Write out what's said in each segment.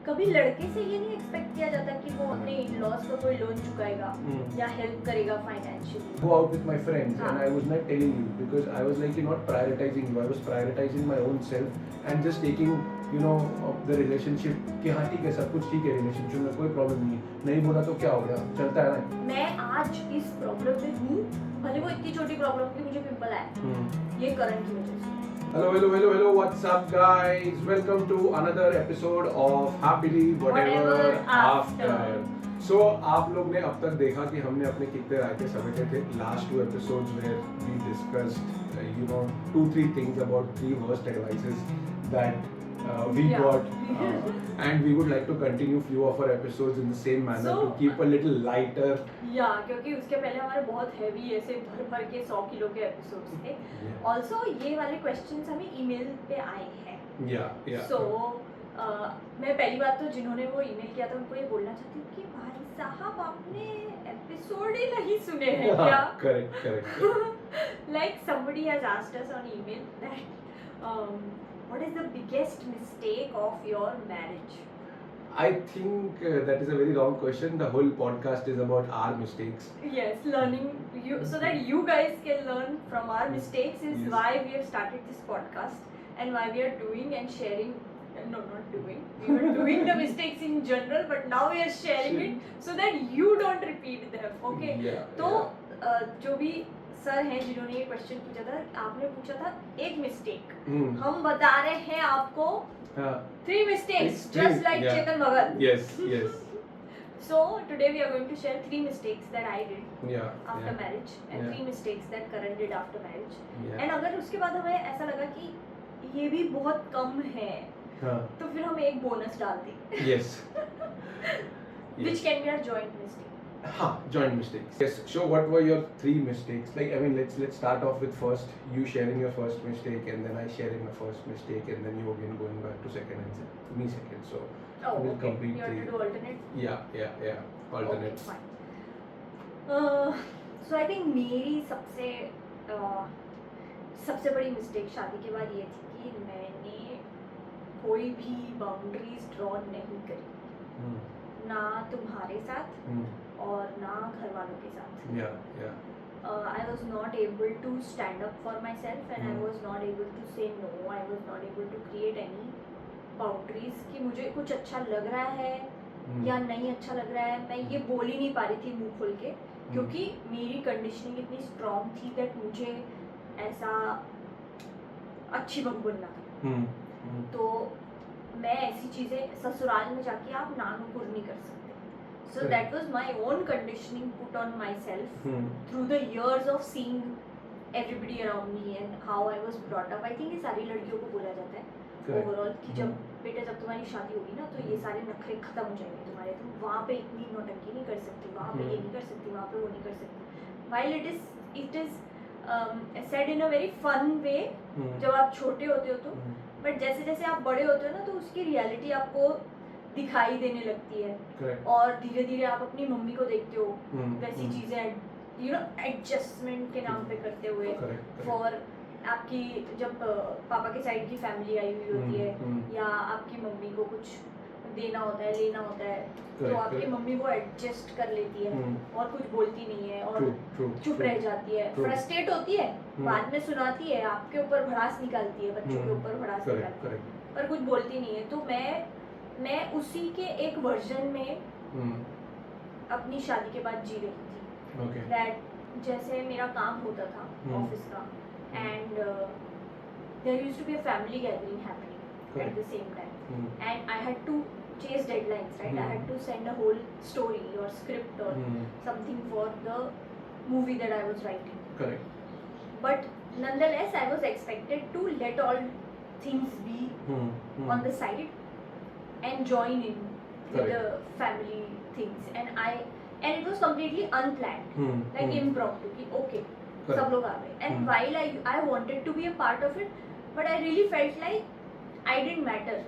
कभी लड़के से ये नहीं एक्सपेक्ट किया जाता कि वो अपने इन-लॉज का कोई लोन चुकाएगा या हेल्प करेगा financially? Go out with my friends and I was not telling you because I was like not prioritizing you. I was prioritizing my own self and just taking the relationship कि हाँ ठीक है सब कुछ ठीक है relationship में कोई problem नहीं है. नहीं बोला तो क्या हो गया चलता है ना. मैं आज इस प्रॉब्लम में हूँ, भले वो इतनी छोटी प्रॉब्लम की मुझे पिंपल आया, ये करण की वजह से। Hello, what's up guys? Welcome to another episode of Happily Whatever After. So आप लोग ने अब तक देखा कि हमने अपने कितने रायते समेटे थे. Last two episodes where we discussed 2-3 things about 3 worst advices that we got and we would like to continue few of our episodes in the same manner to keep a little lighter. क्योंकि उसके पहले हमारे बहुत heavy ऐसे भर के 100 kilo के episodes थे. ऑल्सो ये वाले क्वेश्चंस हमें ईमेल पे आए हैं. सो मैं पहली बात तो जिन्होंने वो ईमेल किया था उनको ये बोलना चाहती हूँ कि भाई साहब आपने एपिसोड ही नहीं सुने हैं क्या? Correct. Like somebody has asked us on email that what is the biggest mistake of your marriage? I think that is a very wrong question. The whole podcast is about our mistakes. Yes, learning so that you guys can learn from our mistakes is Yes. why we have started this podcast and why we are doing and sharing. No, not doing. We were doing the mistakes in general, but now we are sharing it so that you don't repeat them. Okay? तो जो भी sir हैं जिन्होंने ये question पूछा था, आपने पूछा था एक मिस्टेक. हम बता रहे हैं आपको 3 mistakes, just like Chetan Bhagat. Yes. So today we are going to share 3 mistakes that I did after marriage and 3 mistakes that Karan did after marriage. And अगर उसके बाद हमें ऐसा लगा कि ये भी बहुत कम है, तो फिर हम एक बोनस डाल दें. Yes. Which can be our joint mistake. Joint mistakes. Yes. So what were your 3 mistakes? Like let's start off with first you sharing your first mistake and then I sharing my first mistake and then you again going back to second and me second. So we'll complete you have to do alternate. Yeah. Alternate. Okay, fine. So I think मेरी सबसे बड़ी mistake शादी के बाद ये थी कि मैंने कोई भी बाउंड्रीज ड्रॉ नहीं करी, ना तुम्हारे साथ और ना घर वालों के साथ. I was not able to stand up for myself and I was not able to say no. I was not able to create any boundaries कि मुझे कुछ अच्छा लग रहा है या नहीं अच्छा लग रहा है. मैं ये बोल ही नहीं पा रही थी मुंह खोल के क्योंकि मेरी कंडीशनिंग इतनी स्ट्रॉन्ग थी दैट मुझे ऐसा अच्छी बहू बनना था. तो मैं ऐसी चीज़ें ससुराल में जाके आप नानुपुर नहीं कर सकते. So that was my own conditioning put on myself through the years of seeing everybody around me and how I was brought up. I think ये सारी लड़कियों को बोला जाता है ओवरऑल कि जब बेटा जब तुम्हारी शादी होगी ना तो ये सारे नखरे खत्म हो जाएंगे तुम्हारे. तुम वहाँ पे इतनी नौटंकी नहीं कर सकती, वहाँ पे ये नहीं कर सकती, वहाँ पे वो नहीं कर सकती. While it is said in a very fun way जब आप छोटे होते हो तो, बट जैसे जैसे आप बड़े होते हो ना तो उसकी रियलिटी आपको दिखाई देने लगती है. और धीरे धीरे आप अपनी मम्मी को देखते हो वैसी चीजें एडजस्टमेंट के नाम पे करते हुए फॉर आपकी जब पापा के साइड की फैमिली आई हुई होती है या आपकी मम्मी को कुछ देना होता है लेना होता है तो आपकी मम्मी वो एडजस्ट कर लेती है और कुछ बोलती नहीं है और चुप रह जाती है, फ्रस्ट्रेट होती है, बाद में सुनाती है, आपके ऊपर भड़ास निकालती है, बच्चों के ऊपर भड़ास निकालती है, पर कुछ बोलती नहीं है. तो मैं उसी के एक वर्जन में अपनी शादी के बाद जी रही थी. दैट जैसे मेरा काम होता था ऑफिस का and there used to be a family gathering happening at the same time and I had to chase deadlines, right? I had to send a whole story or script or something for the movie that I was writing. Correct. But nonetheless, I was expected to let all things be on the side and join in with the family things. And it was completely unplanned, like impromptu. Ki, okay, सब लोग आ गए. And while I wanted to be a part of it, but I really felt like I didn't matter.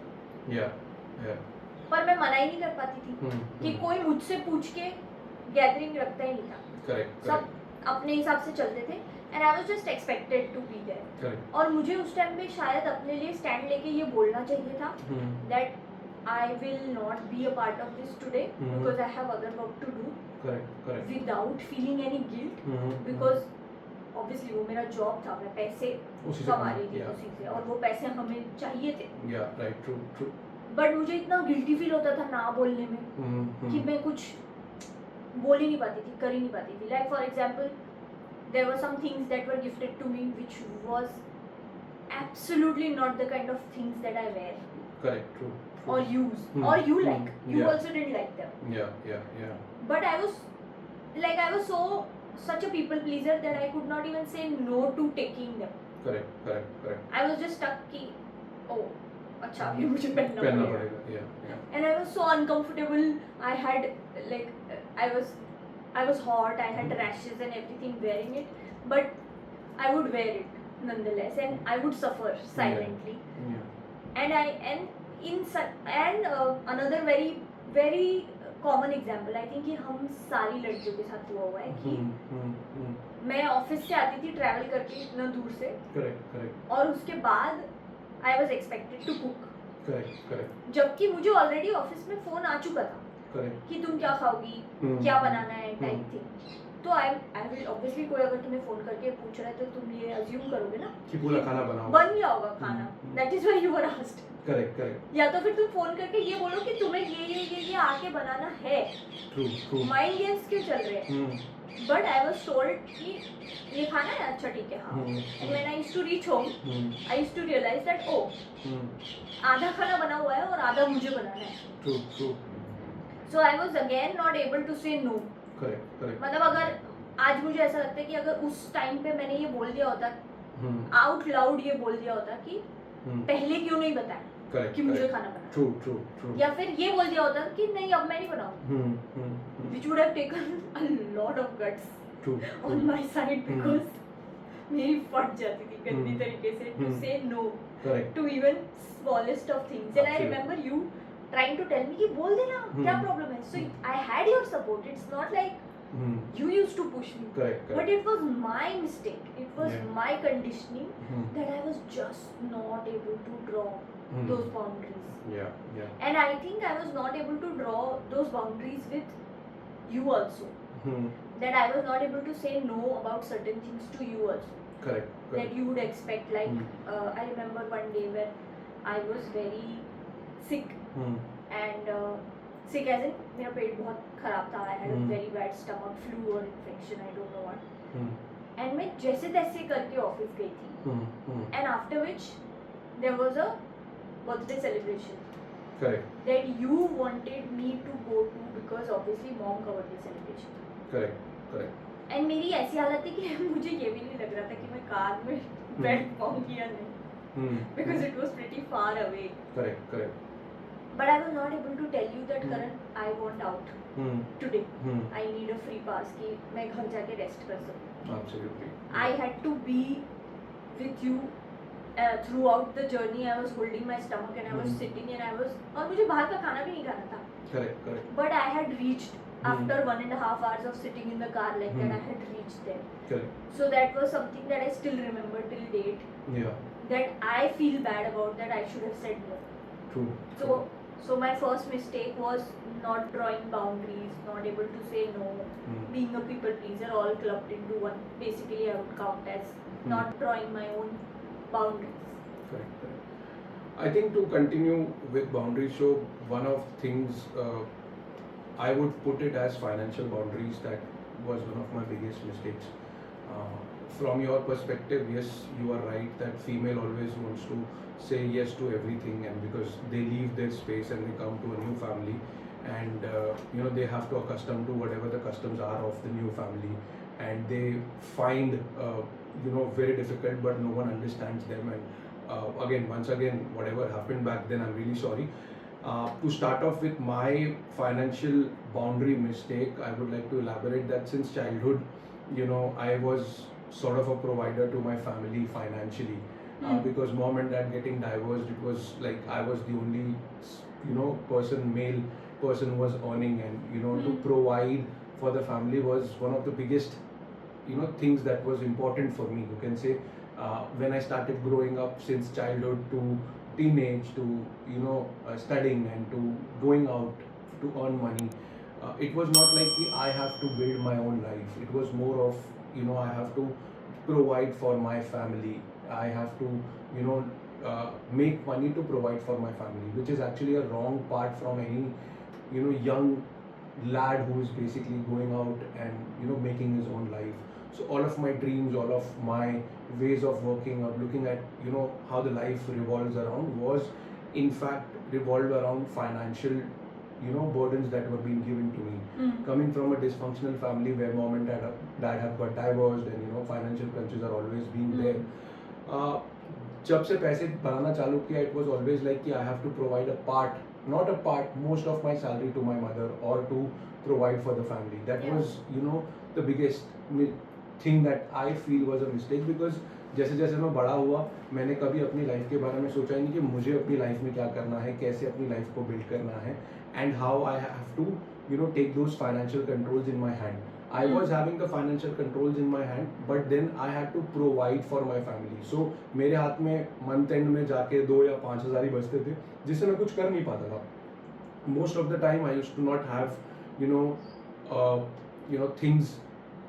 Yeah. पर मैं मना ही नहीं कर पाती थी कि कोई मुझसे पूछ के गैदरिंग रखता ही नहीं था. सब अपने हिसाब से चलते थे and I was just expected to be there. और मुझे उस टाइम पे शायद अपने लिए स्टैंड लेके ये बोलना चाहिए था that I will not be a part of this today because I have other work to do. Correct. Without feeling any guilt because obviously वो मेरा जॉब था, मैं पैसे कमा रही थी उसी से और वो पैसे हमें चाहिए थे. Yeah, right, true. बट मुझे इतना गिल्टी फील होता था ना बोलने में कि मैं कुछ बोल ही नहीं पाती थी, कर ही नहीं पाती थी. Like for example there were some things that were gifted to me which was absolutely not the kind of things that I wear. Correct, true. Or use or you like. You also didn't like them. Yeah. But I was so such a people pleaser that I could not even say no to taking them. Correct. I was just stuck कि oh अच्छा ये मुझे पहनना पड़ेगा. Yeah. And I was so uncomfortable. I had I was hot. I had rashes and everything wearing it, but I would wear it nonetheless, and I would suffer silently. Yeah. And another very very common example, I think कि हम सारी लड़कियों के साथ हुआ है कि मैं ऑफिस से आती थी ट्रैवल करके इतना दूर से. Correct. और उसके बाद I was expected to cook. Correct. जबकि मुझे ऑलरेडी ऑफिस में फोन आ चुका था कि तुम क्या खाओगी, क्या बनाना है टाइप थिंग. तो आई विल ऑब्वियसली कोई अगर तुम्हें फोन करके पूछ रहा है तो तुम ये अज्यूम करोगे ना कि पूरा खाना बन गया होगा खाना. That is why you were asked. Correct. या तो फिर तुम फोन करके ये बोलो कि तुम्हें ये आके बनाना है. ट्रू. माइंड गेम्स क्यों चल रहे हैं. बट आई वाज टोल्ड कि ये खाना है, अच्छा ठीक है हाँ. And when I used to reach home I used to realize that आधा खाना बना हुआ है और आधा मुझे बनाना है. True. So I was again not able to say no. Correct. मतलब अगर आज मुझे ऐसा लगता है कि अगर उस टाइम पे मैंने ये बोल दिया होता, आउट लाउड ये बोल दिया होता कि पहले क्यों नहीं बताया कि मुझे खाना बनाना. ट्रू. या फिर ये बोल दिया होता कि नहीं अब मैं नहीं बनाऊंगी, which would have taken a lot of guts on my side because मेरी फट जाती थी गंदी तरीके से to say no to even smallest of things. And I remember you trying to tell me कि बोल देना क्या प्रॉब्लम है. So I had your support. It's not like you used to push me. Correct. But it was my mistake. It was my conditioning that I was just not able to draw those boundaries. Yeah. And I think I was not able to draw those boundaries with you also. That I was not able to say no about certain things to you also. Correct. That you would expect. Like I remember one day where I was very sick. And sick as in मेरा पेट बहुत खराब था. I had a very bad stomach flu or infection. I don't know what. And मैं जैसे तैसे करके office गई थी. And after which there was a birthday celebration. Correct. That you wanted me to go to because obviously mom का birthday celebration. Correct. And मेरी ऐसी हालत थी कि मुझे ये भी नहीं लग रहा था कि मैं कार में बैठ पाऊंगी या नहीं. Because it was pretty far away. Correct. But I was not able to tell you that Karan, I want out today. I need a free pass कि मैं घर जाके रेस्ट कर सकूं. Absolutely. I had to be with you throughout the journey. I was holding my stomach and I was sitting and I was और मुझे बाहर का खाना भी नहीं खाना था. Correct. But I had reached after 1.5 hours of sitting in the car like that. I had reached there. Correct. So that was something that I still remember till date. Yeah. That I feel bad about, that I should have said no. True. So my first mistake was not drawing boundaries, not able to say no, being a people pleaser, all clubbed into one. Basically, I would count as not drawing my own boundaries. Correct. I think to continue with boundaries, so one of things I would put it as financial boundaries. That was one of my biggest mistakes. From your perspective, yes, you are right that female always wants to say yes to everything, and because they leave their space and they come to a new family, and they have to accustom to whatever the customs are of the new family, and they find very difficult, but no one understands them. And once again, whatever happened back then, I'm really sorry. To start off with my financial boundary mistake, I would like to elaborate that since childhood, I was sort of a provider to my family financially. Because mom and dad getting divorced, it was like I was the only male person who was earning, and to provide for the family was one of the biggest things that was important for me, you can say. When I started growing up since childhood to teenage to studying and to going out to earn money, it was not like कि I have to build my own life. It was more of I have to provide for my family. I have to make money to provide for my family, which is actually a wrong part from any young lad who is basically going out and making his own life. So all of my dreams, all of my ways of working or looking at how the life revolves around was in fact revolved around financial burdens that were being given to me. Coming from a dysfunctional family where mom and dad have got divorced and financial crunches are always being there. जब से पैसे बनाना चालू किया, it was always like कि I have to provide a part, not a part, most of my salary to my mother or to provide for the family. That was the biggest thing that I feel was a mistake, because जैसे जैसे मैं बड़ा हुआ मैंने कभी अपनी life के बारे में सोचा ही नहीं कि मुझे अपनी लाइफ में क्या करना है, कैसे अपनी लाइफ को बिल्ड करना है, and how I have to take those financial controls in my hand. I was having the financial controls in my hand, but then I had to provide for my family. So मेरे हाथ में month and में जाके 2 या 5 हज़ार ही बचते थे, जिससे मैं कुछ कर नहीं पाता था. Most of the time I used to not have things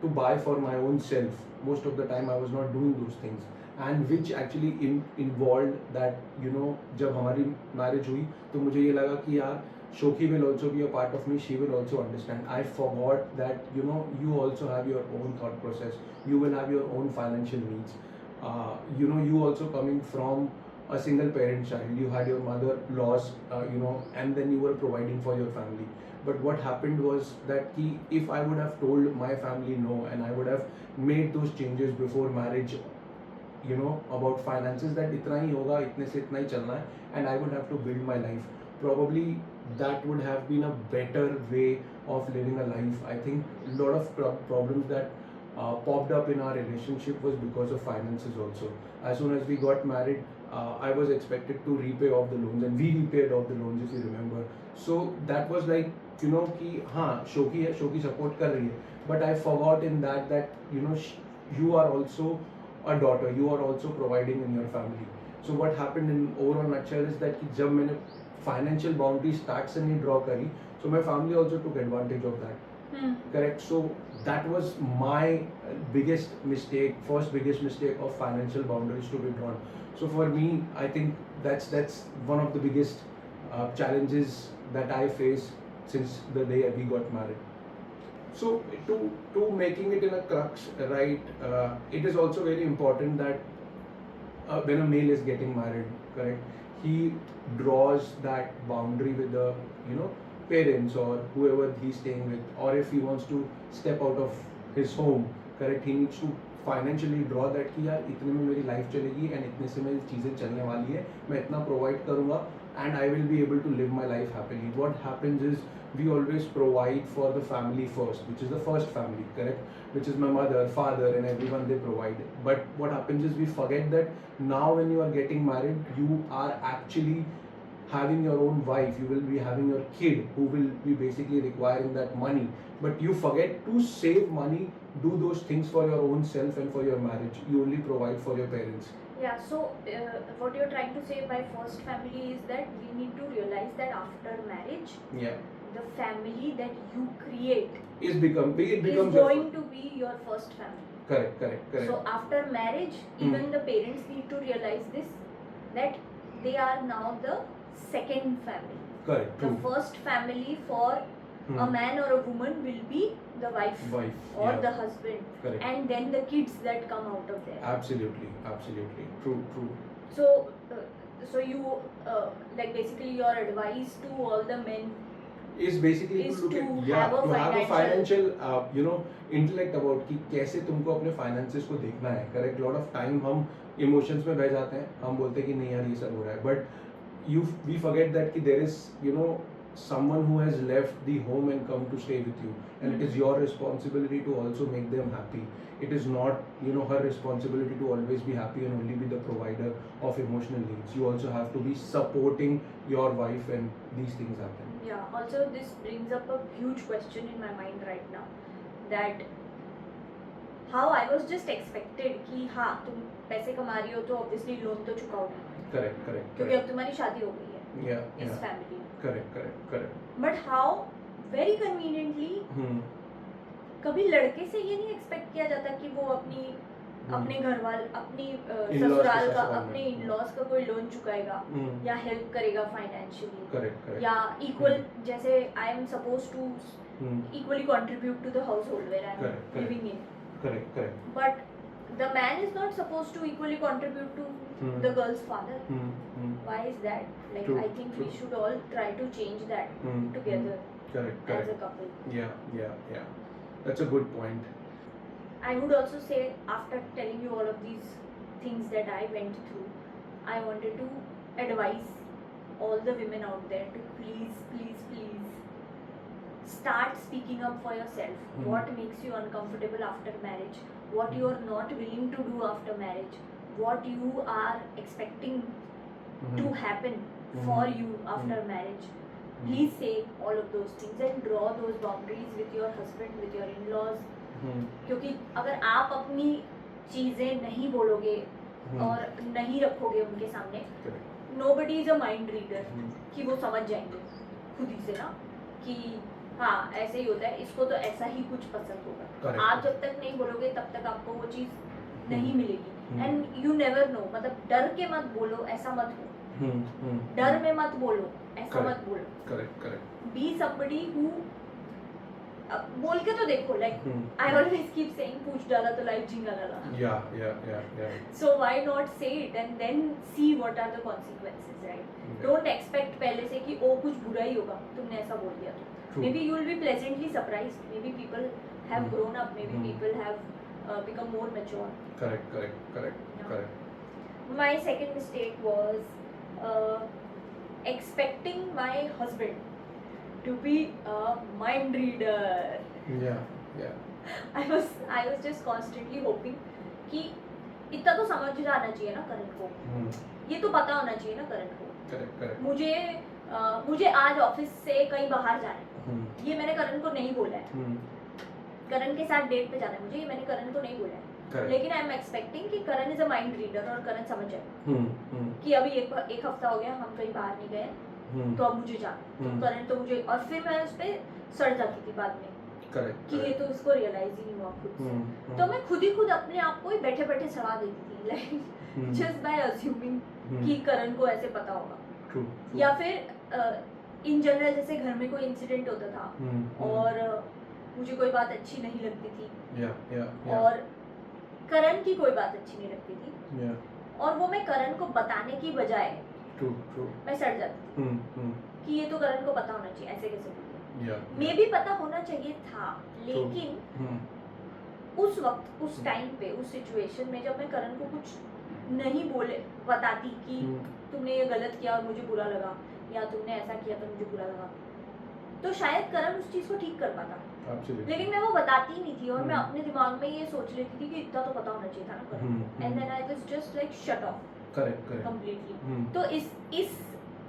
to buy for my own self. Most of the time I was not doing those things, and which actually involved that जब हमारी marriage हुई तो मुझे ये लगा कि यार Shoki will also be a part of me, she will also understand. I forgot that you also have your own thought process, you will have your own financial needs. You also coming from a single parent child, you had your mother lost, and then you were providing for your family. But what happened was that if I would have told my family no, and I would have made those changes before marriage, about finances, that itna hi hoga, itne se itna hi chalna hai, and I would have to build my life, probably that would have been a better way of living a life. I think a lot of problems that popped up in our relationship was because of finances also. As soon as we got married, I was expected to repay off the loans, and we repaid off the loans, if you remember. So that was like कि हाँ शोकी है, शोकी support कर रही है, but I forgot in that you are also a daughter, you are also providing in your family. So what happened in overall nutshell is that कि जब मैंने financial boundaries start से नहीं draw करी, so my family also took advantage of that. Correct. So that was my biggest mistake, first biggest mistake of financial boundaries to be drawn. So for me, I think that's one of the biggest challenges that I face since the day we got married. So to making it in a crux, right? It is also very important that when a male is getting married, correct, he draws that boundary with the parents or whoever he's staying with, or if he wants to step out of his home, correct, he needs to financially draw that कि यार इतने में मेरी life चलेगी and इतने से मेरी चीज़ें चलने वाली है, मैं इतना प्रोवाइड करूँगा and I will be able to live my life happily. What happens is we always provide for the family first, which is the first family, correct, which is my mother, father, and everyone they provide. But what happens is we forget that now when you are getting married, you are actually having your own wife, you will be having your kid who will be basically requiring that money, but you forget to save money, do those things for your own self and for your marriage. You only provide for your parents. Yeah, so what you're trying to say by first family is that we need to realize that after marriage, the family that you create is becomes going to be your first family. Correct. So after marriage, even the parents need to realize this, that they are now the second family. Correct. The first family for a man or a woman will be the wife or the husband. Correct. And then the kids that come out of there. Absolutely. True. So you like basically your advice to all the men is basically is to look to at have a financial intellect about कि कैसे तुमको अपने finances को देखना है. Correct. Lot of time हम emotions में बह जाते हैं, हम बोलते हैं कि नहीं यार ये सब हो रहा है, but we forget that कि there is someone who has left the home and come to stay with you, and it is your responsibility to also make them happy. It is not her responsibility to always be happy and only be the provider of emotional needs. You also have to be supporting your wife when these things happen. Yeah, also this brings up a huge question in my mind right now, that how I was just expected कि हाँ तुम पैसे कमा रही हो तो obviously loan तो चुकाओगी, correct correct क्योंकि अब तुम्हारी शादी हो गई है इस फैमिली में. Correct correct correct. But how very conveniently कभी लड़के से ये नहीं एक्सपेक्ट किया जाता कि वो अपने घर वाले अपनी ससुराल का अपने इन-लॉज का कोई लोन चुकाएगा या हेल्प करेगा फाइनेंशियली. करेक्ट. या इक्वल जैसे I am suppose to equally contribute to the household where I am living in. Correct. But the man is not supposed to equally contribute to the girl's father. Why is that? Like True, I think true. we should all try to change that together Correct. as a couple. Yeah. That's a good point. I would also say, after telling you all of these things that I went through, I wanted to advise all the women out there to please start speaking up for yourself. What makes you uncomfortable after marriage? What you are not willing to do after marriage? What you are expecting to happen for you after marriage? Please say all of those things and draw those boundaries with your husband, with your in-laws. क्योंकि अगर आप अपनी चीज़ें नहीं बोलोगे और नहीं रखोगे उनके सामने, nobody is a mind reader कि वो समझ जाएंगे खुद ही से ना कि हाँ ऐसे ही होता है, इसको तो ऐसा ही कुछ पसंद होगा. आप जब तक नहीं बोलोगे तब तक आपको वो चीज़ नहीं मिलेगी. एंड यू नेवर नो, मतलब डर के मत बोलो, ऐसा मत हो. डर में मत बोलो, ऐसा मत बोलो. करेक्ट. बी समबडी हु बोल के तो देखो, like I always keep saying पूछ डाला तो लाइफ झिंगा डाला. Yeah. So why not say it and then see what are the consequences, right? Don't expect पहले से कि ओ कुछ बुरा ही होगा तुमने ऐसा बोल दिया तो. Maybe you will be pleasantly surprised. Maybe people have grown up. Maybe people have become more mature. Correct. My second mistake was expecting my husband to be a mind reader. Yeah. I was just constantly hoping कि इतना तो समझ जाना चाहिए ना करण को. ये तो पता होना चाहिए ना करण को. Correct. मुझे आज ऑफिस से कहीं बाहर जाना है, ये मैंने करण को नहीं बोला है. करण के साथ डेट पे जाना है मुझे, ये मैंने करण को नहीं बोला है. लेकिन आई एम एक्सपेक्टिंग कि करण इज अ माइंड रीडर और करण समझ जाए कि अभी एक हफ्ता हो गया हम कहीं बाहर नहीं गए, तो अब मुझे जाना. तो करण तो मुझे, और फिर मैं उस पर सड़ जाती थी बाद में कि ये तो उसको रियलाइज ही नहीं हुआ खुद से. तो मैं खुद अपने आप को ही बैठे बैठे सलाह देती थी, लाइक जस्ट बाय अज्यूमिंग कि करण को ऐसे पता होगा. या फिर इन जनरल जैसे घर में कोई इंसिडेंट होता था और मुझे कोई बात अच्छी नहीं लगती थी और करण की कोई बात अच्छी नहीं लगती थी और वो मैं करण को बताने की बजाय मैं सड़ जाती थी कि ये तो करण को पता होना चाहिए, ऐसे कैसे बोल. मे भी पता होना चाहिए था, लेकिन उस वक्त, उस टाइम पे, उस सिचुएशन में जब मैं करण को कुछ नहीं बताती कि तुमने ये गलत किया और मुझे बुरा लगा, या तुमने ऐसा किया तो मुझे बुरा लगा, तो शायद करण उस चीज को ठीक कर पाता. लेकिन मैं वो बताती ही नहीं थी और मैं अपने दिमाग में ये सोच लेती थी कि इतना तो पता होना चाहिए था ना Karan. And then I was just like shut off completely. तो इस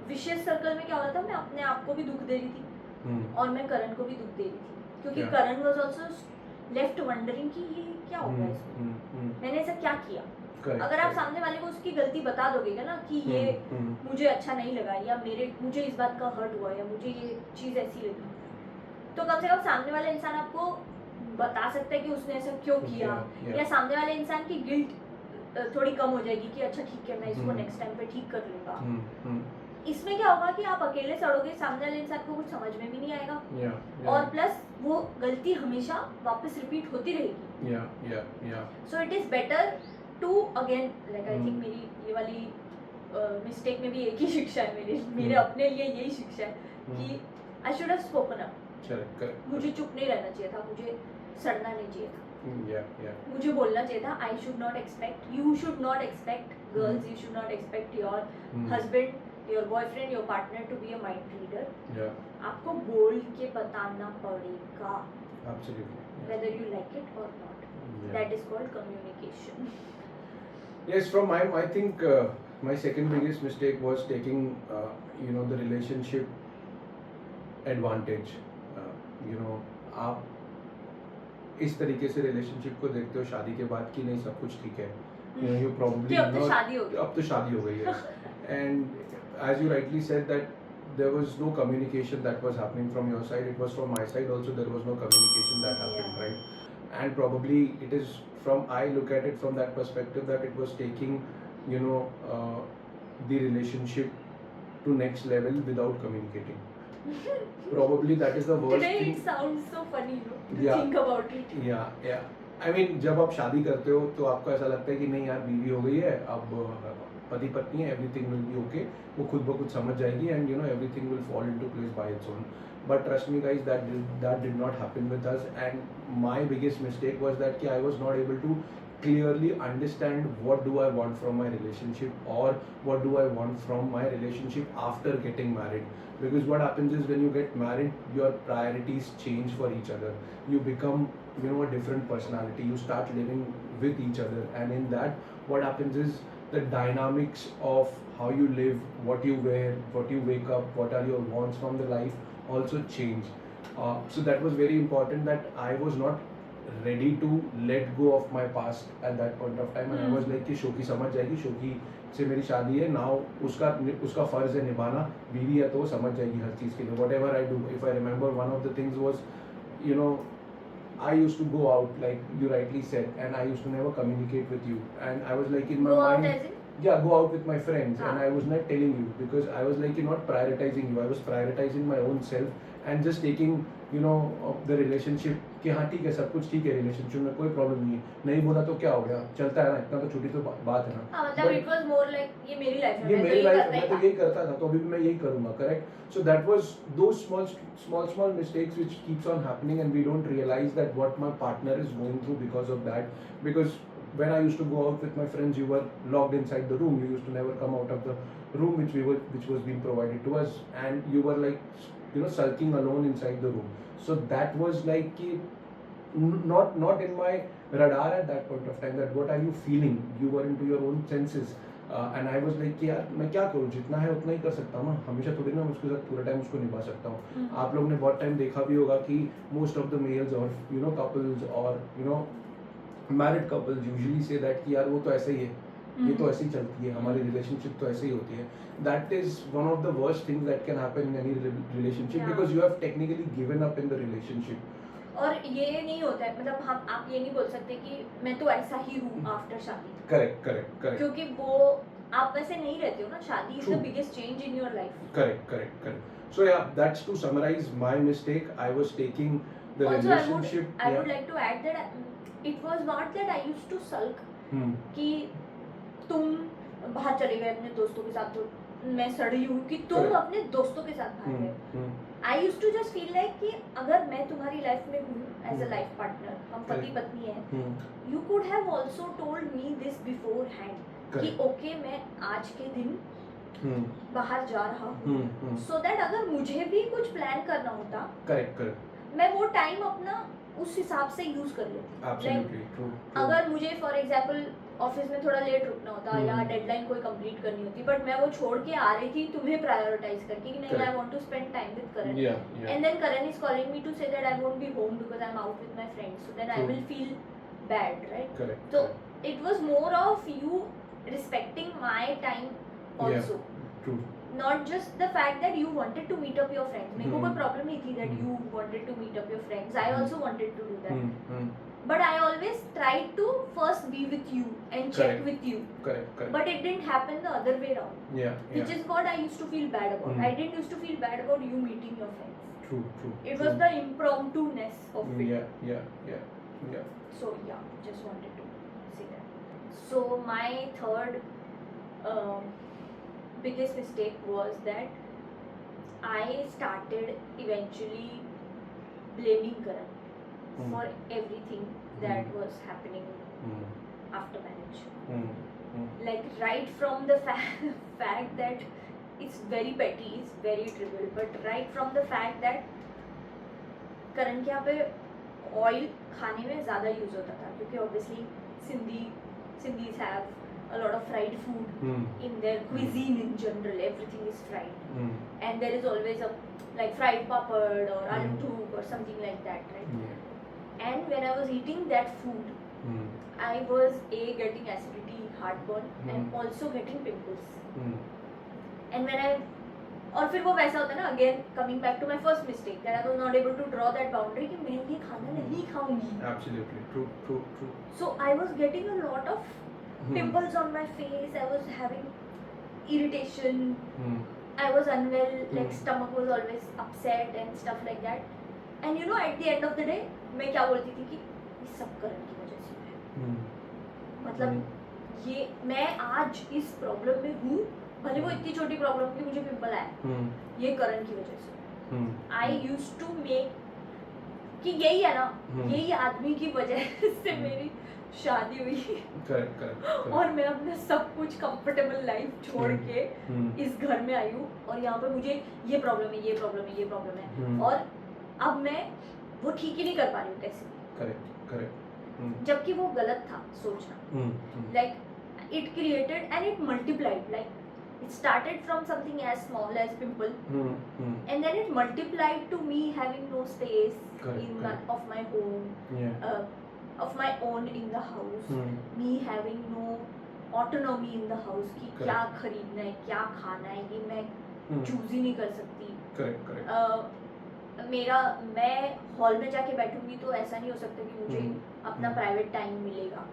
विशेष सर्कल में क्या हो रहा था, मैं अपने आप को भी दुख दे रही थी और मैं करण को भी दुख दे रही थी, क्योंकि करण वाज आल्सो लेफ्ट वंडरिंग कि ये क्या हो गया इसको, मैंने ऐसा क्या किया. अगर आप सामने वाले को उसकी गलती बता दोगे ना कि ये मुझे अच्छा नहीं लगा, या मुझे इस बात का हर्ट हुआ, या मुझे ये चीज़ ऐसी लगी, तो कम से कम सामने वाला इंसान आपको बता सकता है कि उसने ऐसा क्यों किया. या सामने वाले इंसान की गिल्ट थोड़ी कम हो जाएगी कि अच्छा ठीक है, मैं इसको नेक्स्ट टाइम पे ठीक कर लूँगा. इसमें क्या होगा कि आप अकेले सड़ोगे, सामने वाले इंसान को कुछ समझ में भी नहीं आएगा और प्लस वो गलती हमेशा वापस रिपीट होती रहेगी. So it is better to again, like I think मेरी ये वाली मिस्टेक में भी एक ही शिक्षा है, मेरे अपने लिए यही शिक्षा है कि I should have spoken up. मुझे चुप नहीं रहना चाहिए था, मुझे सड़ना नहीं चाहिए था. मुझे बोलना चाहिए था. I should not expect, you should not expect, girls you should not expect your husband, your boyfriend, your partner to be a mind reader. आपको बोल के बताना पड़ेगा, whether you like it or not. That is called communication. Yes, I think my second biggest mistake was taking the relationship advantage. आप इस तरीके से relationship को देखते हो शादी के बाद कि नहीं सब कुछ ठीक है, you probably अब तो शादी हो गई अब तो शादी हो गई है And as you rightly said that there was no communication that was happening from your side. It was from my side also. There was no communication that happened, Yeah. right? And probably it is from, I look at it from that perspective, that it was taking, you know, the relationship to next level without communicating. Probably that is the worst Today thing. it sounds so funny, no? To Yeah. think about it. या I mean जब आप शादी करते हो तो आपको ऐसा लगता है कि नहीं यार बीवी हो गई है, अब पति पत्नी है, एवरीथिंग विल बी ओके, वो खुद ब खुद समझ जाएगी and you know everything will fall into place by its own. But trust me guys, that did not happen with us. And my biggest mistake was that कि I was not able to clearly understand what do I want from my relationship, or what do I want from my relationship after getting married. Because what happens is when you get married, your priorities change for each other. You become, you know, a different personality. You start living with each other, and in that what happens is the dynamics of how you live, what you wear, what you wake up, what are your wants from the life also change. So that was very important, that I was not ready to let go of my past at that point of time. And I was like कि शोकी समझ जाएगी, शोकी से मेरी शादी है, now उसका फर्ज है निभाना, बीवी है तो वो समझ जाएगी हर चीज़ के लिए. whatever I do, if I remember, one of the things was, you know, I used to go out, like you rightly said, and I used to never communicate with you, and I was like in my Go out mind, as in? yeah, go out with my friends, and Ah. I was not telling you because I was like not prioritizing you. I was prioritizing my own self and just taking, you know, the relationship कि हाँ ठीक है, सब कुछ ठीक है, relationship में कोई प्रॉब्लम नहीं है, नहीं बोला तो क्या हो गया, चलता है ना, इतना तो छोटी तो बात है ना. हाँ, मतलब But it was more like ये मेरी लाइफ है, ये मैं तो मेरी यही लाइफ करता मैं ही तो था. यही करता था, तो अभी भी मैं यही करूँगा, correct. So that was those small mistakes which keeps on happening, and we don't realize that what my partner is going through because of that. Because when I used to go out with my friends, you were locked inside the room. You used to never come out of the room which was being provided to us, and you were like, you know, sulking alone inside the room. So that was like कि not in my radar at that point of time, that what are you feeling. You were into your own senses, and I was like कि यार मैं क्या करूँ, जितना है उतना ही कर सकता हूँ ना, हमेशा थोड़ी ना उसके साथ पूरा टाइम उसको निभा सकता हूँ. आप लोग ने बहुत टाइम देखा भी होगा कि मोस्ट ऑफ द मेल्स और यू नो कपल्स और you know married couples usually say that कि यार वो तो ऐसे ही है, ये तो ऐसे ही चलती है, हमारी रिलेशनशिप तो ऐसे ही होती है. That is one of the worst things that can happen in any relationship, Yeah. Because you have technically given up in the relationship. और ये नहीं होता है, मतलब हम आप ये नहीं बोल सकते कि मैं तो ऐसा ही हूँ आफ्टर शादी, करेक्ट. क्योंकि वो आप वैसे नहीं रहते हो ना. शादी is the True. Biggest change in your life. Correct. So yeah, that's to summarize my mistake. I was taking the Also, relationship. I would like to add that it was not that I used to sulk कि तुम बाहर चले गए अपने दोस्तों के साथ, तो मैं सड़ी हूँ कि तुम Correct. अपने दोस्तों के साथ बाहर गए. I used to just feel like कि अगर मैं तुम्हारी लाइफ में हूँ एज अ लाइफ पार्टनर, हम पति Correct. पत्नी हैं, you could have also told me this beforehand कि Correct. ओके मैं आज के दिन बाहर जा रहा हूँ, So सो दैट अगर मुझे भी कुछ प्लान करना होता, correct. मैं वो टाइम अपना उस हिसाब से यूज कर लेती. Absolutely true. अगर मुझे फॉर एग्जांपल ऑफिस में थोड़ा लेट रुकना होता या हम्म. डेडलाइन कोई कंप्लीट करनी होती, बट मैं वो छोड़ के आ रही थी तुम्हें प्रायोरिटाइज करके कि नहीं, Correct. I want to spend time with Karan. Yeah. And then Karan is calling me to say that I won't be home because I'm out with my friends. So then I True. will feel bad, right? Correct. So it was more of you respecting my time also. True. Not just the fact that you wanted to meet up your friends. मेरे को कोई Hmm. problem नहीं थी that you wanted to meet up your friends. I also wanted to do that. But I always tried to first be with you and check Correct. with you. Correct. But it didn't happen the other way around. Yeah. Which is what I used to feel bad about. Hmm. I didn't used to feel bad about you meeting your friends. True. It was the impromptu-ness of it. Yeah. So yeah, just wanted to say that. So my third biggest mistake was that I started eventually blaming Karan for everything that was happening after marriage. Like right from the fact that it's very petty, it's very trivial, but right from the fact that करण के यहाँ पे oil खाने में ज़्यादा use होता था, क्योंकि obviously Sindhis have a lot of fried food in their cuisine in general. Everything is fried, and there is always a like fried papad or aloo took or something like that, right? And when I was eating that food, I was getting acidity, heartburn, and also getting pimples. And when I और फिर वो वैसा होता है ना, again coming back to my first mistake, that I was not able to draw that boundary कि मैं ये खाना नहीं खाऊंगी. Absolutely true, true, true. So I was getting a lot of pimples on my face. I was having irritation. I was unwell. Like stomach was always upset and stuff like that. And you know, at the end of the day, मैं क्या बोलती थी कि ये सब करण की वजह से है. मतलब ये मैं आज इस प्रॉब्लम में हूँ, भले वो इतनी छोटी प्रॉब्लम थी, मुझे पिंपल आया, ये करण की वजह से. आई यूज टू मेक कि यही है ना, यही आदमी की वजह से मेरी शादी हुई. करेक्ट. और मैं अपना सब कुछ कंफर्टेबल लाइफ छोड़ के इस घर में आई हूँ, और यहाँ पे मुझे ये प्रॉब्लम है, ये प्रॉब्लम है, ये प्रॉब्लम है, और अब मैं वो ठीक ही नहीं कर पा रही हूँ कैसे. करेक्ट. जबकि वो गलत था सोचना. Like it created and it multiplied. Like it started from something as small as pimple, and then it multiplied to me having no space of my home, of my own in the house, me having no autonomy in the house कि क्या खरीदना है, क्या खाना है, ये मैं choose ही नहीं कर सकती. करेक्ट. मैं हॉल में जाके बैठूंगी तो ऐसा नहीं हो सकता कि मुझे अपना प्राइवेट टाइम मिलेगा.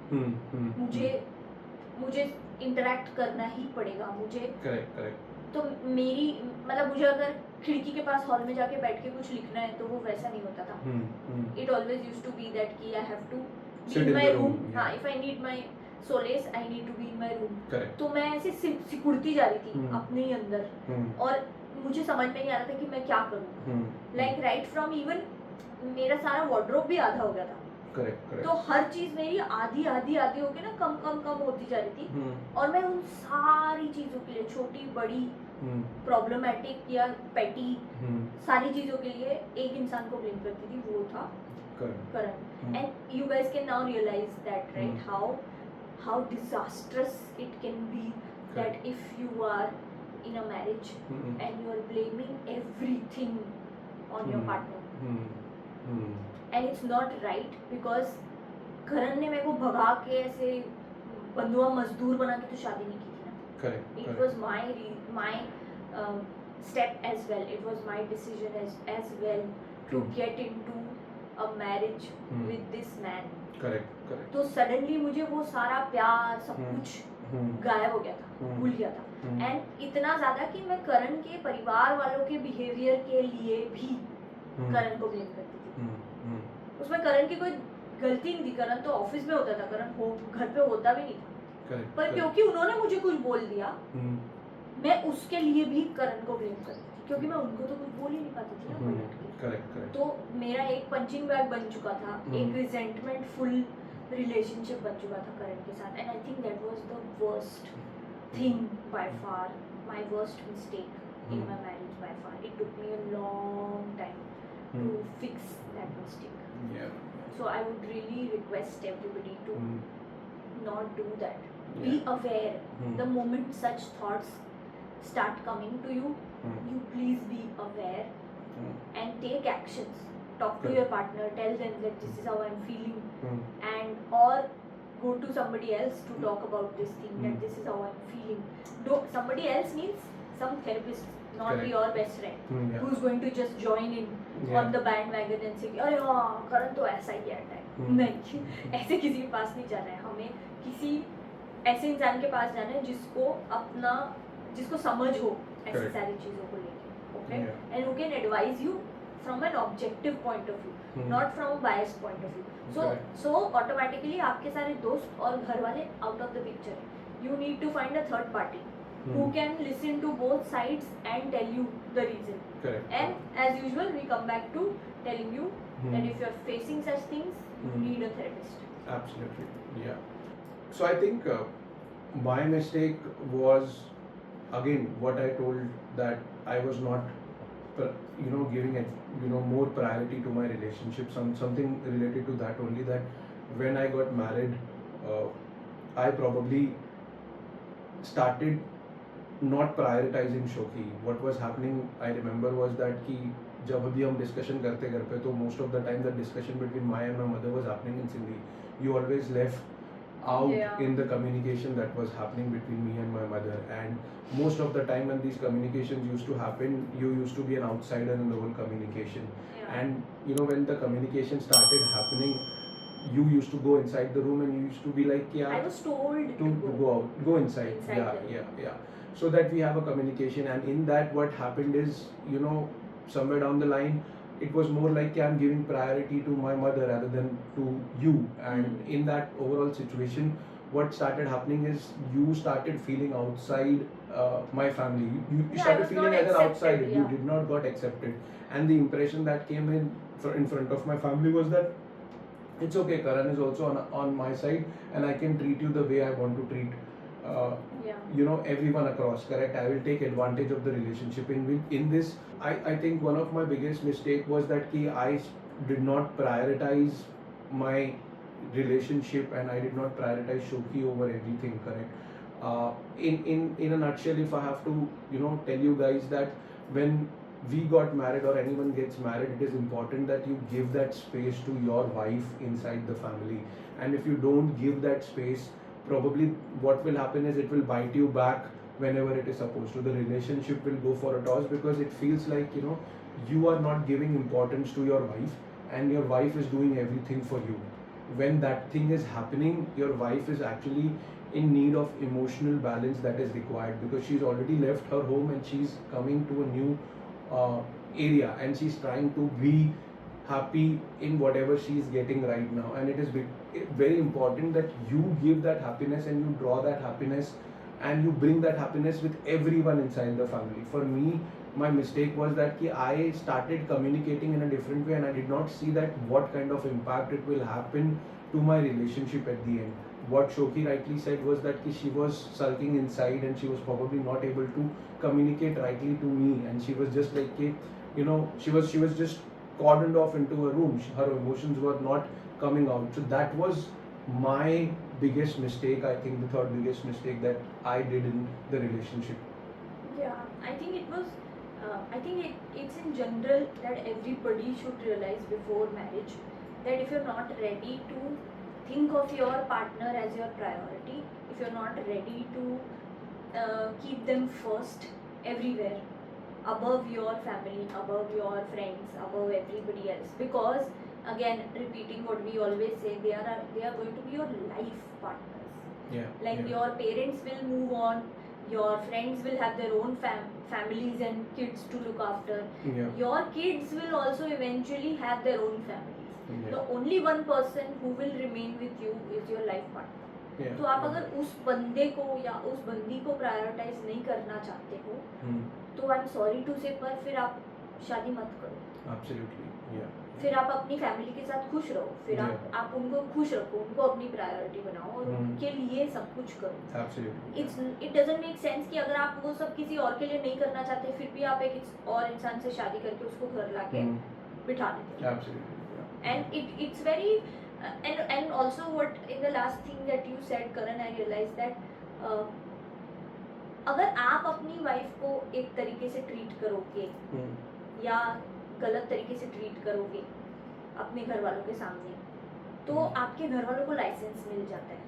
मुझे इंटरैक्ट करना ही पड़ेगा. मुझे करेक्ट. तो मेरी मतलब मुझे अगर खिड़की के पास हॉल में जाके बैठ के कुछ लिखना है तो वो वैसा नहीं होता था. It always used to be that कि I have to be in my room. हाँ, if I need my solace I need to be in my room. तो मैं ऐसे सिकुड़ती जा रही थी अपने ही अंदर, और मुझे समझ में नहीं आ रहा था कि मैं क्या करूँ. लाइक राइट फ्रॉम इवन मेरा सारा वार्डरोब भी आधा हो गया था. करेक्ट. तो हर चीज मेरी आधी होके ना कम होती जा रही थी. और मैं उन सारी चीजों के लिए, छोटी बड़ी प्रॉब्लमेटिक या पेटी सारी चीजों के लिए एक इंसान को ब्लेम करती थी, वो था Karan. And you guys can now realise that, right, how disastrous it can be that if you are in a marriage and you are blaming everything on your partner. And it's not right because करण ने मेरे को भगा के ऐसे बंधुआ मजदूर बना के तो शादी नहीं की थी ना. Correct. It was my step as well. It was my decision as well to get into a marriage with this man. Correct. तो suddenly मुझे वो सारा प्यार सब कुछ गायब हो गया था, भूल गया था. एंड इतना ज्यादा कि मैं करण के परिवार वालों के बिहेवियर के लिए भी करण को ब्लेम करती थी. उसमें करण की कोई गलती नहीं थी. करण तो ऑफिस में होता था, करण घर पे होता भी नहीं था. पर क्योंकि उन्होंने मुझे कुछ बोल दिया, मैं उसके लिए भी करण को ब्लेम करती थी, क्योंकि मैं उनको तो कुछ बोल ही नहीं पाती थी ना. करेक्ट. तो मेरा एक पंचिंग बैग बन चुका था, एक रिजेंटमेंट फुल रिलेशनशिप बन चुका था करण के साथ. And I think that was the worst thing by far, my worst mistake in my marriage by far. It took me a long time to fix that mistake. So I would really request everybody to not do that. Be aware. The moment such thoughts start coming to you, you please be aware and take actions. Talk to your partner, tell them that this is how I'm feeling, and or go to somebody else to talk about this thing, that this is how I'm feeling. Somebody else means some therapist, not your best friend who's going to just join in on the bandwagon and say अरे हाँ करण तो ऐसा ही है. नहीं, ऐसे किसी के पास नहीं जाना है. हमें किसी ऐसे इंसान के पास जाना है जिसको समझ हो ऐसी सारी चीज़ों को लेके, okay, and who can advise you from an objective point of view, not from a biased point of view. So automatically आपके सारे दोस्त और घर वाले out of the picture. You need to find a third party who can listen to both sides and tell you the reason. Correct. And as usual, we come back to telling you that if you are facing such things, you need a therapist. Absolutely, yeah. So I think my mistake was again what I told, that I was not giving it more priority to my relationship. Something related to that only, that when I got married, I probably started not prioritizing Shoki. What was happening, I remember, was that कि जब अभी हम discussion करते घर पे, तो most of the time the discussion between my and my mother was happening in Sindhi. You always left out Yeah. in the communication that was happening between me and my mother. And most of the time when these communications used to happen, you used to be an outsider in the whole communication. Yeah. And you know, when the communication started happening, you used to go inside the room and you used to be like, yeah, I was told to go out, go inside. Inside Yeah, the room. yeah, so that we have a communication. And in that, what happened is, you know, somewhere down the line, it was more like I'm giving priority to my mother rather than to you. And in that overall situation, what started happening is you started feeling outside my family. You Yeah, I started was feeling not as an accepted, outsider. You yeah. did not got accepted. And the impression that came in front of my family was that it's okay, Karan is also on my side and I can treat you the way I want to treat Yeah. you know, everyone across. Correct, I will take advantage of the relationship. In this, I think one of my biggest mistake was that I did not prioritize my relationship and I did not prioritize Shoki over everything. Correct. In a nutshell, if I have to, you know, tell you guys that when we got married or anyone gets married, it is important that you give that space to your wife inside the family. And if you don't give that space, probably what will happen is it will bite you back whenever it is supposed to. The relationship will go for a toss because it feels like, you know, you are not giving importance to your wife and your wife is doing everything for you. When that thing is happening, your wife is actually in need of emotional balance that is required, because she's already left her home and she's coming to a new area and she's trying to be happy in whatever she's getting right now. And it is very important that you give that happiness and you draw that happiness and you bring that happiness with everyone inside the family. For me, my mistake was that I started communicating in a different way and I did not see that what kind of impact it will happen to my relationship at the end. What Shoki rightly said was that she was sulking inside and she was probably not able to communicate rightly to me, and she was just like, you know, she was just cordoned off into a room. Her emotions were not coming out. So that was my biggest mistake. I think the third biggest mistake that I did in the relationship. Yeah, I think it was. I think it's in general that everybody should realize before marriage that if you're not ready to think of your partner as your priority, if you're not ready to keep them first everywhere, above your family, above your friends, above everybody else, because again, repeating what we always say, they are going to be your life partners. Yeah. Like your parents will move on, your friends will have their own families and kids to look after. Yeah. Your kids will also eventually have their own families. Yeah. The only one person who will remain with you is your life partner. Yeah. तो आप अगर उस बंदे को या उस बंदी को प्रायोरिटाइज नहीं करना चाहते हो, तो आई एम सॉरी टू से, पर फिर आप शादी मत करो. Absolutely. Yeah. फिर आप अपनी फैमिली के साथ खुश रहो, फिर आप उनको खुश रखो, उनको अपनी प्रायोरिटी बनाओ और उनके लिए सब कुछ करो. Absolutely. It doesn't make sense कि अगर आप वो सब किसी और के लिए नहीं करना चाहते, फिर भी आप एक और इंसान से शादी करके उसको घर लाके बिठा देते हो. Absolutely. And it's very and also what in the last thing that you said, Karan, I realized that अगर आप अपनी वाइफ को एक तरीके से ट्रीट करोगे या गलत तरीके से ट्रीट करोगे अपने घर वालों के सामने, तो आपके घर वालों को लाइसेंस मिल जाता है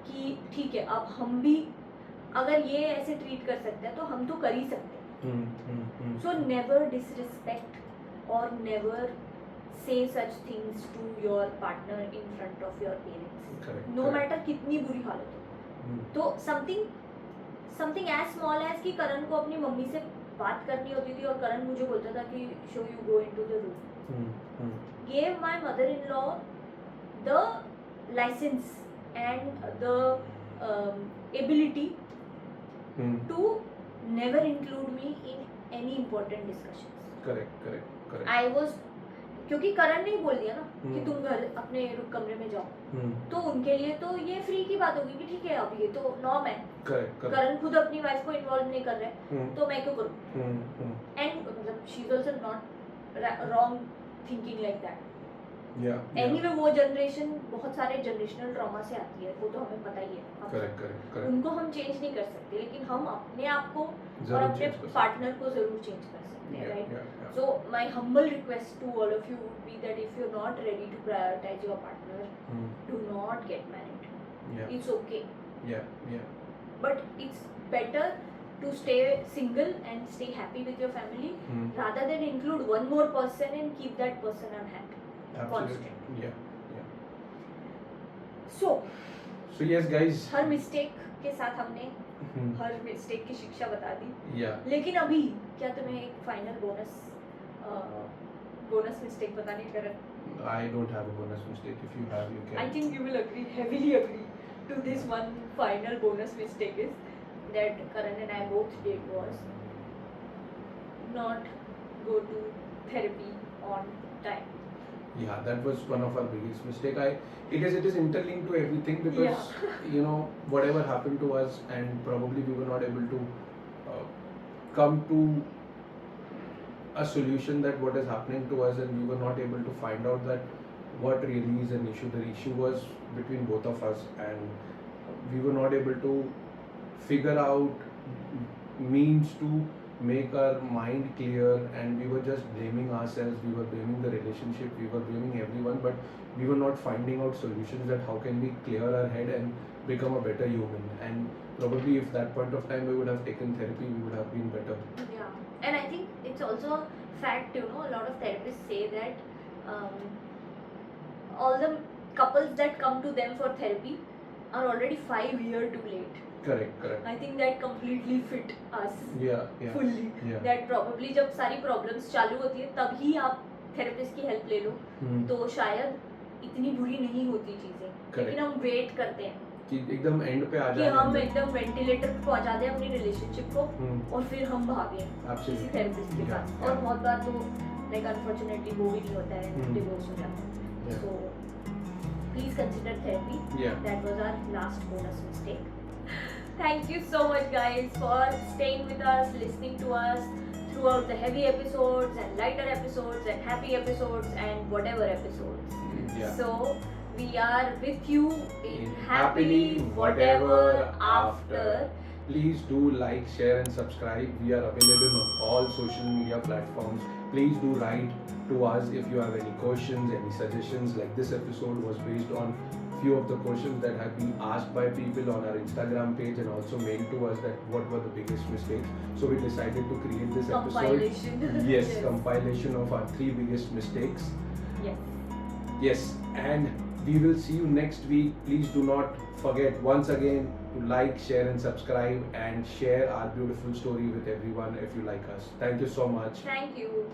कि ठीक है, अब हम भी अगर ये ऐसे ट्रीट कर सकते हैं तो हम तो कर ही सकते हैं. सो नेवर डिसरिस्पेक्ट और never say such things to your partner in front of your parents. Correct. No matter कितनी बुरी हालत हो. तो something as small as कि करण को अपनी मम्मी से बात करनी होती थी और करण मुझे बोलता था कि show you go into the room. Gave my mother-in-law the license and the ability to never include me in any important discussions. Correct. I was, क्योंकि करण ने बोल दिया ना कि तुम घर अपने कमरे में जाओ, तो उनके लिए तो ये फ्री की बात होगी कि ठीक है, अब ये तो नॉर्म है. करण खुद अपनी वाइफ को इन्वॉल्व नहीं कर रहे, तो मैं क्यों करूं? एंड मतलब she is also not wrong thinking like that. Anyway वो जनरेशन बहुत सारे जनरेशनल ट्रॉमा से आती है, वो तो हमें पता ही है. करेक्ट. उनको हम चेंज नहीं कर सकते, लेकिन हम अपने आप को और अपने पार्टनर को जरूर चेंज कर सकते हैं, right? So my humble request to all of you would be that if you're not ready to prioritize your partner, do not get married. Yeah. It's okay. Yeah. But it's better to stay single and stay happy with your family rather than include one more person and keep that person unhappy. Absolutely. Yeah. So yes guys, her mistake के साथ हमने हर mistake की शिक्षा बता दी. Yeah. लेकिन अभी क्या तुम्हें एक फाइनल बोनस मिस्टेक बताने का? I don't have a bonus mistake. If you have, you can. I think you will agree, heavily agree to this one final bonus mistake is that Karan and I both did was not go to therapy on time. Yeah, that was one of our biggest mistake. It is interlinked to everything because you know whatever happened to us, and probably we were not able to come to a solution that what is happening to us, and we were not able to find out that what really is an issue. The issue was between both of us, and we were not able to figure out means to make our mind clear, and we were just blaming ourselves, we were blaming the relationship, we were blaming everyone, but we were not finding out solutions that how can we clear our head and become a better human. And probably if that point of time we would have taken therapy, we would have been better. Yeah, and I think it's also fact, you know, a lot of therapists say that all the couples that come to them for therapy are already 5 years too late. Correct. I think that completely fit us. Yeah. Fully. Yeah. That probably जब सारी problems चालू होती है तभी आप therapist की help ले लो तो शायद इतनी बुरी नहीं होती चीजें. लेकिन हम wait करते हैं कि एकदम end पे आ जाए, कि हम एकदम ventilator पे पहुंचा दें अपनी relationship को और फिर हम भागें किसी therapist के पास. और बहुत बार तो like unfortunately वो भी नहीं होता है, divorce हो जाता है. So please consider therapy. That was our last bonus mistake. Thank you so much guys for staying with us, listening to us throughout the heavy episodes and lighter episodes and happy episodes and whatever episodes. So we are with you in happily whatever after. Please do like, share and subscribe. We are available on all social media platforms. Please do write to us if you have any questions, any suggestions. Like this episode was based on few of the questions that have been asked by people on our Instagram page and also mailed to us that what were the biggest mistakes. So we decided to create this compilation. episode. Yes, compilation of our 3 biggest mistakes. Yes, and we will see you next week. Please do not forget once again to like, share and subscribe and share our beautiful story with everyone if you like us. Thank you so much. Thank you.